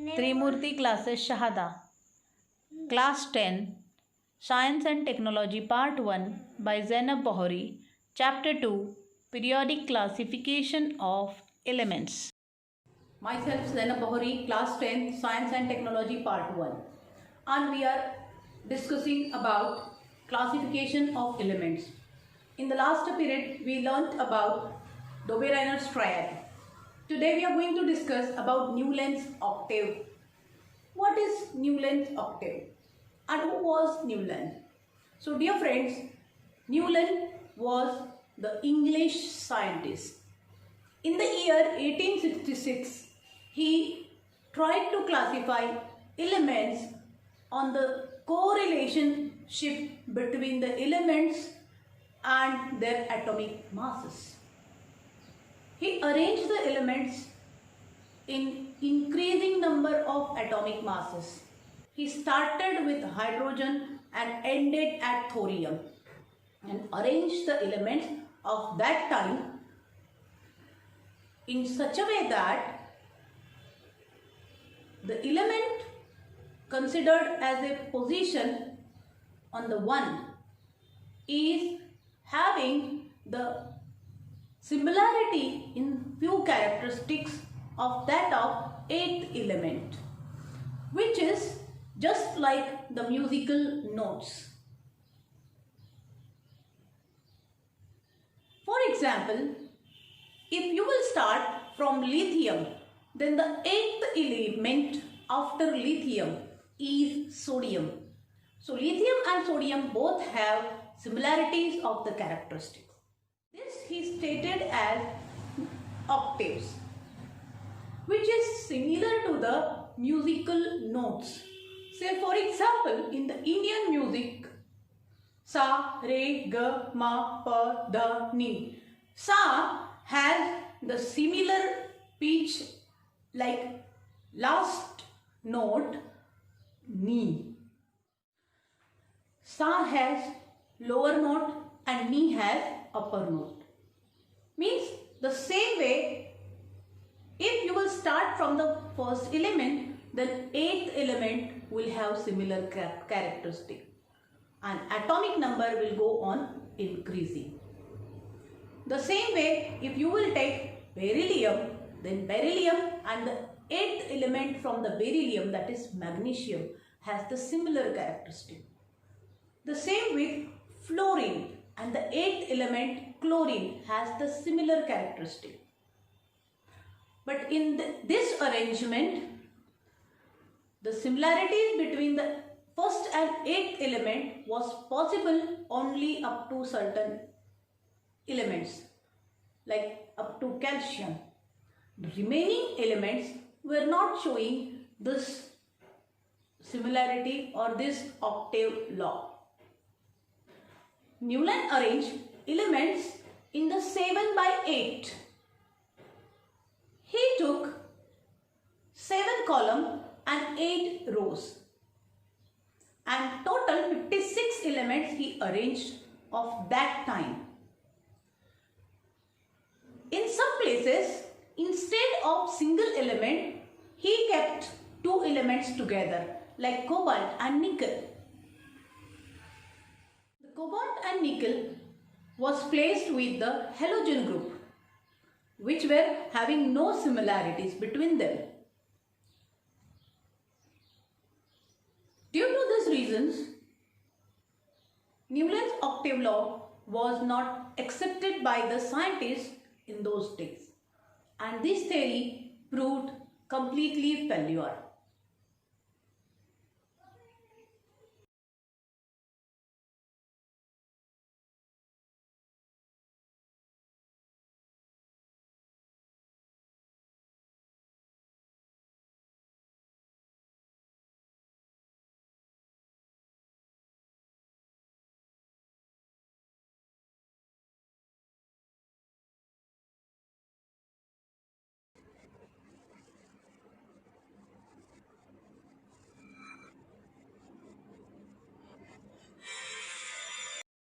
Trimurti Classes Shahada Class 10 Science and Technology Part 1 by Zainab Bahari Chapter 2 Periodic Classification of Elements. Myself Zainab Bahari, Class 10 Science and Technology Part 1, and we are discussing about classification of elements. In the last period we learnt about Dobbe-Reiner's triad. Today we are going to discuss about Newland's octave. What is Newland's octave and who was Newland? So dear friends, Newland was the English scientist. In the year 1866, he tried to classify elements on the correlationship between the elements and their atomic masses. He arranged the elements in increasing number of atomic masses. He started with hydrogen and ended at thorium and arranged the elements of that time in such a way that the element considered as a position on the 1 is having the similarity in few characteristics of that of 8th element, which is just like the musical notes. For example, if you will start from lithium, then the 8th element after lithium is sodium. So lithium and sodium both have similarities of the characteristics. This he stated as octaves, which is similar to the musical notes. Say for example, in the Indian music, sa, re, ga, ma, pa, da, ni. Sa has the similar pitch like last note ni. Sa has lower note and ni has upper note. Means the same way, if you will start from the first element, then 8th element will have similar characteristic and atomic number will go on increasing. The same way, if you will take beryllium, then beryllium and the 8th element from the beryllium, that is magnesium, has the similar characteristic. The same with fluorine, and the 8th element chlorine has the similar characteristic. But in this arrangement, the similarities between the first and 8th element was possible only up to certain elements, like up to calcium. The remaining elements were not showing this similarity or this octave law. Newland arranged elements in the 7 by 8. He took 7 columns and 8 rows, and total 56 elements he arranged of that time. In some places, instead of single element, he kept 2 elements together like cobalt and nickel. The cobalt and nickel was placed with the halogen group, which were having no similarities between them. Due to these reasons, Newland's octave law was not accepted by the scientists in those days, and this theory proved completely failure.